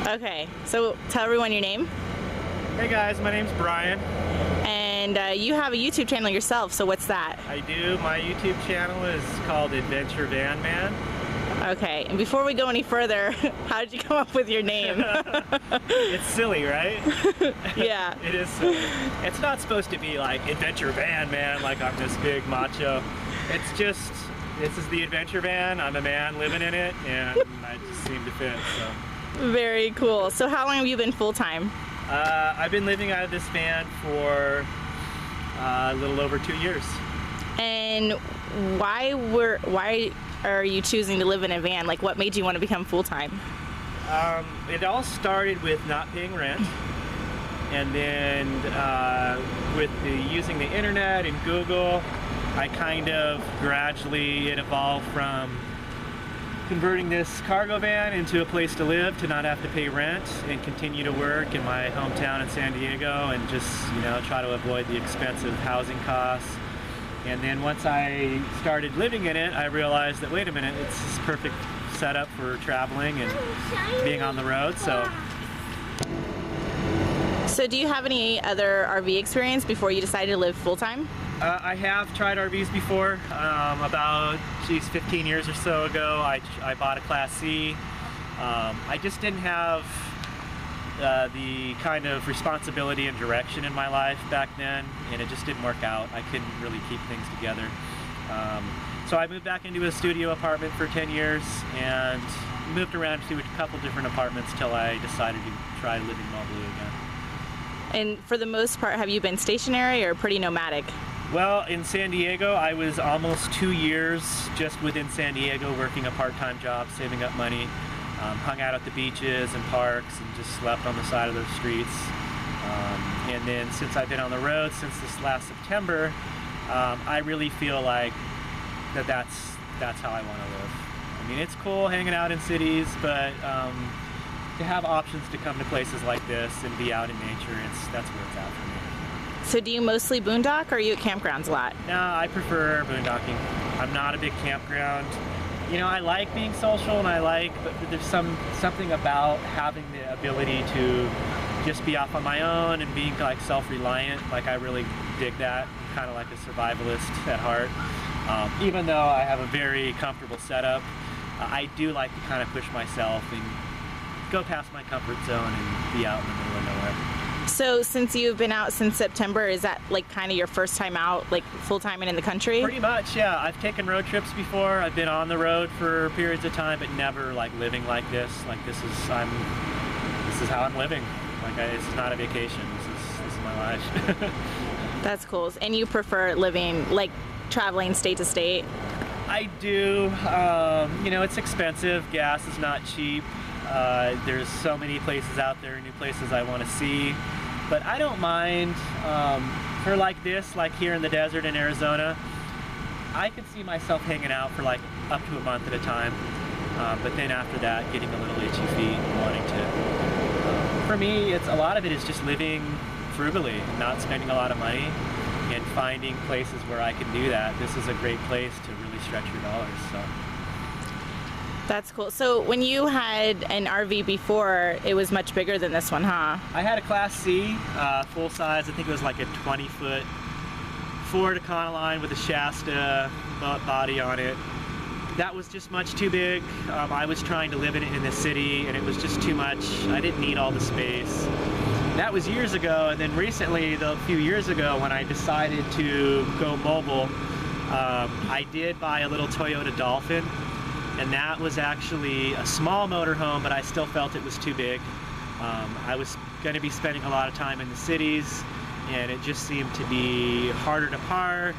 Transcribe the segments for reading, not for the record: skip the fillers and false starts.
Okay, so tell everyone your name. Hey guys, my name's Brian. And you have a YouTube channel yourself, so what's that? I do. My YouTube channel is called Adventure Van Man. Okay, and before we go any further, how did you come up with your name? It's silly, right? Yeah. It is silly. It's not supposed to be like Adventure Van Man, like I'm this big macho. It's just, this is the adventure van. I'm a man living in it, and I just seem to fit, so. Very cool. So how long have you been full-time? I've been living out of this van for a little over 2 years. And why are you choosing to live in a van? Like, what made you want to become full-time? It all started with not paying rent, and then with using the internet and Google, I kind of gradually, it evolved from converting this cargo van into a place to live, to not have to pay rent and continue to work in my hometown in San Diego and just, try to avoid the expensive housing costs. And then once I started living in it, I realized that, wait a minute, it's this perfect setup for traveling and being on the road. So do you have any other RV experience before you decided to live full-time? I have tried RVs before. About 15 years or so ago, I bought a Class C. I just didn't have the kind of responsibility and direction in my life back then, and it just didn't work out. I couldn't really keep things together. So I moved back into a studio apartment for 10 years and moved around to a couple different apartments till I decided to try living mobily again. And for the most part, have you been stationary or pretty nomadic? Well, in San Diego, I was almost 2 years just within San Diego working a part-time job, saving up money. Hung out at the beaches and parks and just slept on the side of the streets. And then since I've been on the road since this last September, I really feel like that's how I want to live. I mean, it's cool hanging out in cities, but to have options to come to places like this and be out in nature, that's where it's at for me. So do you mostly boondock, or are you at campgrounds a lot? No, I prefer boondocking. I'm not a big campground. I like being social, and but there's something about having the ability to just be off on my own and being like self-reliant. Like, I really dig that. I'm kind of like a survivalist at heart. Even though I have a very comfortable setup, I do like to kind of push myself and go past my comfort zone and be out in the middle of nowhere. So since you've been out since September, is that like kind of your first time out, like full-time and in the country? Pretty much, yeah. I've taken road trips before. I've been on the road for periods of time, but never like living like this. Like, this is how I'm living. Like, this is not a vacation. This is my life. That's cool. And you prefer living, like, traveling state to state? I do. It's expensive. Gas is not cheap. There's so many places out there, new places I want to see, but I don't mind for like this, like here in the desert in Arizona. I could see myself hanging out for like up to a month at a time, but then after that, getting a little itchy feet and wanting to. For me, a lot of it is just living frugally, not spending a lot of money, and finding places where I can do that. This is a great place to really stretch your dollars. So. That's cool. So when you had an RV before, it was much bigger than this one, huh? I had a Class C, full size. I think it was like a 20-foot Ford Econoline with a Shasta body on it. That was just much too big. I was trying to live in the city, and it was just too much. I didn't need all the space. That was years ago, and then recently, a few years ago, when I decided to go mobile, I did buy a little Toyota Dolphin. And that was actually a small motorhome, but I still felt it was too big. I was going to be spending a lot of time in the cities, and it just seemed to be harder to park,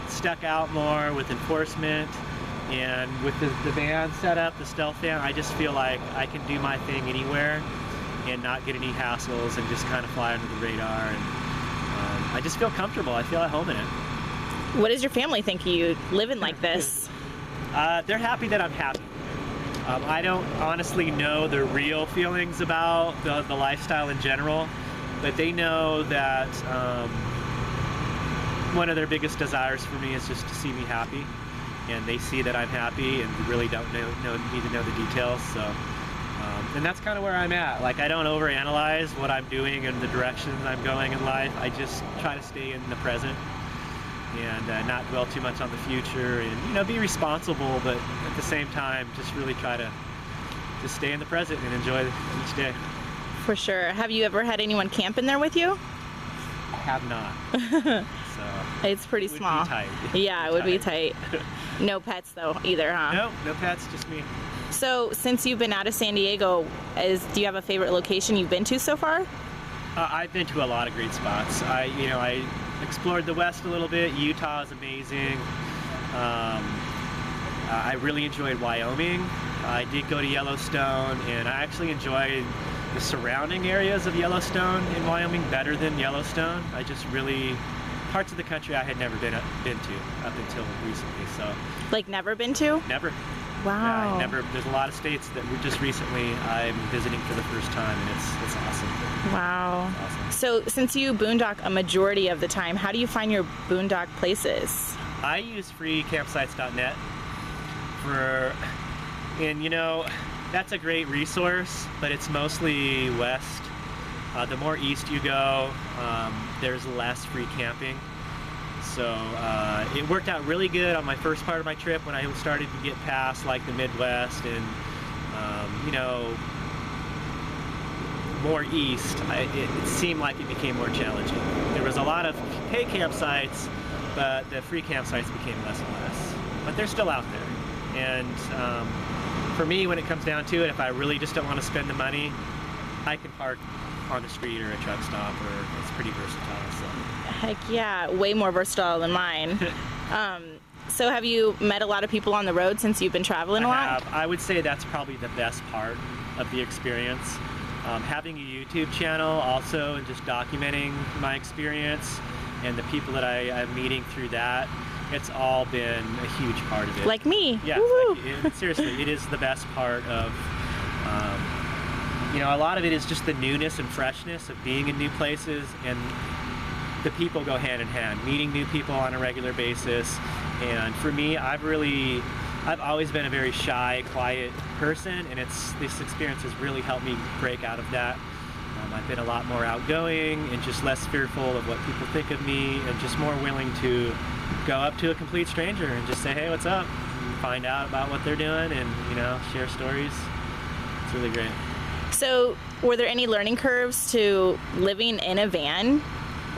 stuck out more with enforcement, and with the van setup, the stealth van, I just feel like I can do my thing anywhere and not get any hassles and just kind of fly under the radar. And I just feel comfortable. I feel at home in it. What does your family think of you living like this? They're happy that I'm happy. I don't honestly know the real feelings about the lifestyle in general, but they know that one of their biggest desires for me is just to see me happy, and they see that I'm happy and really don't need to know the details. So And that's kind of where I'm at. Like, I don't overanalyze what I'm doing and the directions I'm going in life. I just try to stay in the present and not dwell too much on the future, and, you know, be responsible, but at the same time, just really try to just stay in the present and enjoy each day. For sure. Have you ever had anyone camp in there with you? I have not. So It's pretty it would small. be tight. Yeah, it would be tight. No pets though either, huh? No, no pets, just me. So since you've been out of San Diego, do you have a favorite location you've been to so far? I've been to a lot of great spots. I explored the West a little bit. Utah is amazing. I really enjoyed Wyoming. I did go to Yellowstone, and I actually enjoyed the surrounding areas of Yellowstone in Wyoming better than Yellowstone. I just really, parts of the country I had never been to up until recently. So Like never been to? never. Wow. Yeah, I never. There's a lot of states that were just recently I'm visiting for the first time, and it's awesome. Wow. It's awesome. So since you boondock a majority of the time, how do you find your boondock places? I use freecampsites.net and you know, that's a great resource, but it's mostly west. The more east you go, there's less free camping. So it worked out really good on my first part of my trip when I started to get past like the Midwest and you know, more east. It seemed like it became more challenging. There was a lot of paid campsites, but the free campsites became less and less. But they're still out there. And for me, when it comes down to it, if I really just don't want to spend the money, I can park on the street or a truck stop, or it's pretty versatile. So. Heck yeah, way more versatile than mine. So have you met a lot of people on the road since you've been traveling a lot? I would say that's probably the best part of the experience. Having a YouTube channel also, and just documenting my experience and the people that I'm meeting through that, it's all been a huge part of it. Like me. Yeah, seriously, it is the best part of, you know, a lot of it is just the newness and freshness of being in new places, and the people go hand in hand, meeting new people on a regular basis. And for me, I've always been a very shy, quiet person, and this experience has really helped me break out of that. I've been a lot more outgoing and just less fearful of what people think of me, and just more willing to go up to a complete stranger and just say, hey, what's up? And find out about what they're doing, and, you know, share stories. It's really great. So were there any learning curves to living in a van?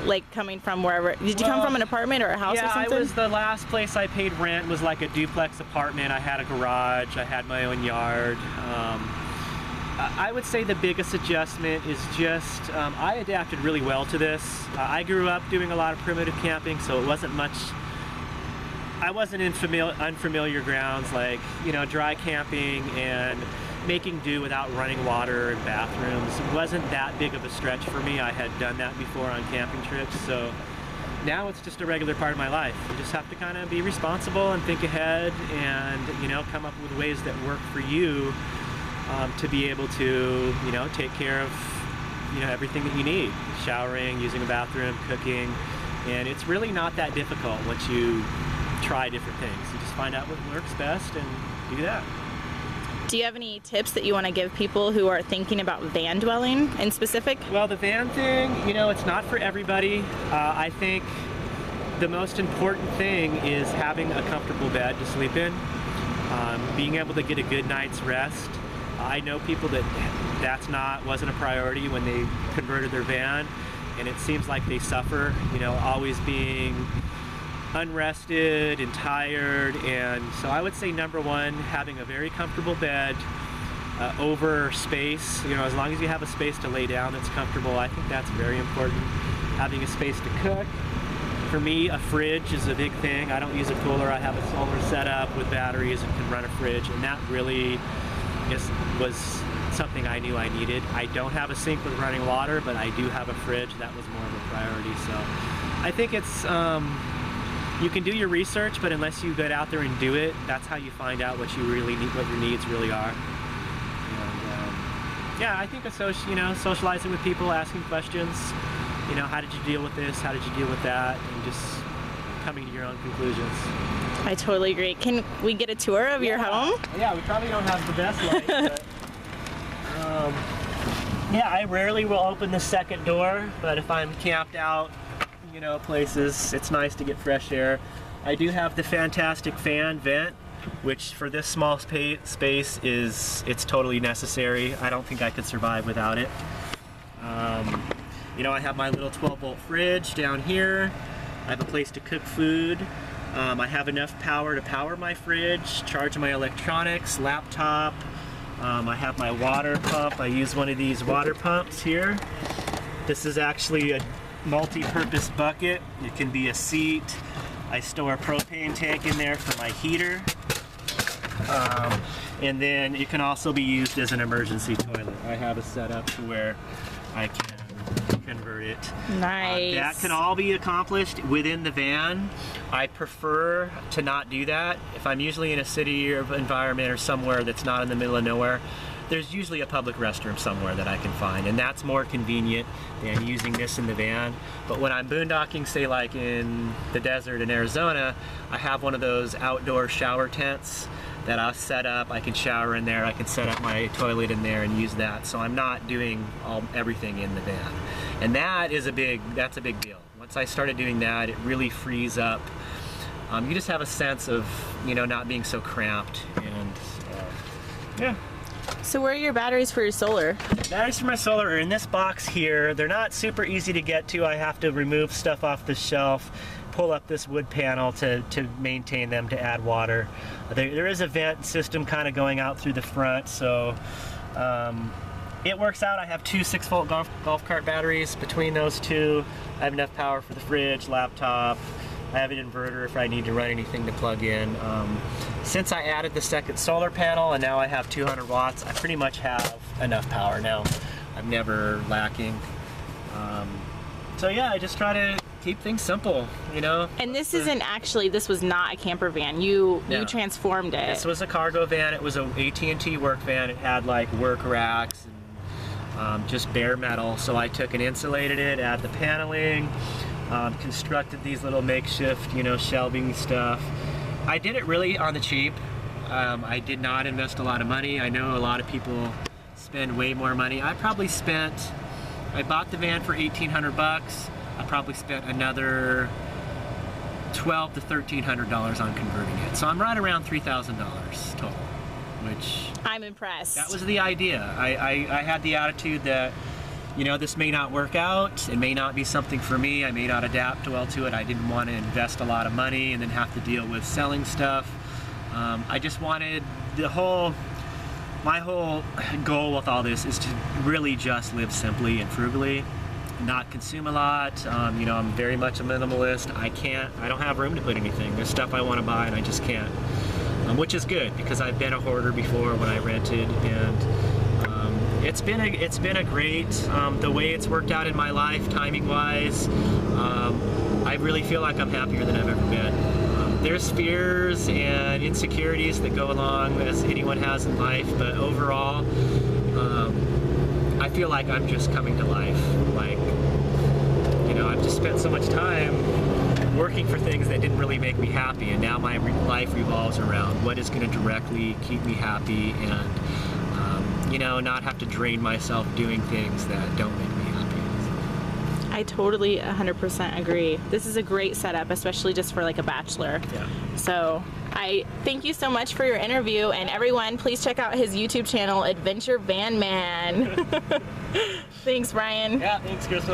Like coming from wherever? Did you come from an apartment or a house or something? Yeah, the last place I paid rent was like a duplex apartment. I had a garage, I had my own yard. I would say the biggest adjustment is just, I adapted really well to this. I grew up doing a lot of primitive camping, so it wasn't much, I wasn't in unfamiliar grounds like, you know, dry camping and making do without running water and bathrooms. It wasn't that big of a stretch for me. I had done that before on camping trips, so now it's just a regular part of my life. You just have to kind of be responsible and think ahead, and, you know, come up with ways that work for you to be able to, you know, take care of, you know, everything that you need. Showering, using a bathroom, cooking, and it's really not that difficult once you try different things. You just find out what works best and do that. Do you have any tips that you want to give people who are thinking about van dwelling in specific? Well, the van thing, you know, it's not for everybody. I think the most important thing is having a comfortable bed to sleep in, being able to get a good night's rest. I know people that wasn't a priority when they converted their van, and it seems like they suffer, you know, always being unrested and tired. And so I would say, number one, having a very comfortable bed over space. You know, as long as you have a space to lay down that's comfortable, I think that's very important. Having a space to cook. For me, a fridge is a big thing. I don't use a cooler. I have a solar setup with batteries and can run a fridge, and that really was something I knew I needed. I don't have a sink with running water, but I do have a fridge. That was more of a priority. So I think it's you can do your research, but unless you get out there and do it, that's how you find out what you really need, what your needs really are. And yeah, I think socializing with people, asking questions. You know, how did you deal with this? How did you deal with that? And just coming to your own conclusions. I totally agree. Can we get a tour of your home? Yeah, we probably don't have the best light, but Yeah, I rarely will open the second door, but if I'm camped out, you know, places, it's nice to get fresh air. I do have the fantastic fan vent, which for this small space it's totally necessary. I don't think I could survive without it. You know, I have my little 12-volt fridge down here. I have a place to cook food. I have enough power to power my fridge, charge my electronics, laptop. I have my water pump. I use one of these water pumps here. This is actually a multi-purpose bucket. It can be a seat. I store a propane tank in there for my heater. And then it can also be used as an emergency toilet. I have it set up to where I can convert it. Nice. That can all be accomplished within the van. I prefer to not do that. If I'm usually in a city or environment or somewhere that's not in the middle of nowhere, there's usually a public restroom somewhere that I can find, and that's more convenient than using this in the van. But when I'm boondocking, say like in the desert in Arizona, I have one of those outdoor shower tents that I'll set up. I can shower in there, I can set up my toilet in there and use that. So I'm not doing everything in the van. And that's a big deal. Once I started doing that, it really frees up. You just have a sense of, you know, not being so cramped, and yeah. So where are your batteries for your solar? Batteries for my solar are in this box here. They're not super easy to get to. I have to remove stuff off the shelf, pull up this wood panel to maintain them, to add water. There is a vent system kind of going out through the front, so it works out. I have two 6-volt golf cart batteries. Between those two, I have enough power for the fridge, laptop. I have an inverter if I need to run anything to plug in. Since I added the second solar panel and now I have 200 watts, I pretty much have enough power now. I'm never lacking. So yeah, I just try to keep things simple, you know. And this this was not a camper van. You transformed it. This was a cargo van. It was a AT&T work van. It had like work racks and just bare metal. So I took and insulated it, added the paneling, constructed these little makeshift, you know, shelving stuff. I did it really on the cheap. I did not invest a lot of money. I know a lot of people spend way more money. I bought the van for $1,800. I probably spent another $1,200 to $1,300 on converting it. So I'm right around $3,000 total, which... I'm impressed. That was the idea. I had the attitude that, you know, this may not work out. It may not be something for me. I may not adapt well to it. I didn't want to invest a lot of money and then have to deal with selling stuff. I just wanted my whole goal with all this is to really just live simply and frugally, not consume a lot. You know, I'm very much a minimalist. I don't have room to put anything. There's stuff I want to buy and I just can't, which is good because I've been a hoarder before when I rented, and it's been a great, the way it's worked out in my life, timing wise. I really feel like I'm happier than I've ever been. There's fears and insecurities that go along as anyone has in life, but overall, I feel like I'm just coming to life. Like, you know, I've just spent so much time working for things that didn't really make me happy, and now my life revolves around what is going to directly keep me happy, and you know, not have to drain myself doing things that don't make me happy. I totally 100% agree. This is a great setup, especially just for like a bachelor. Yeah. So I thank you so much for your interview, and everyone please check out his YouTube channel, Adventure Van Man. Thanks, Brian. Yeah, thanks, Crystal.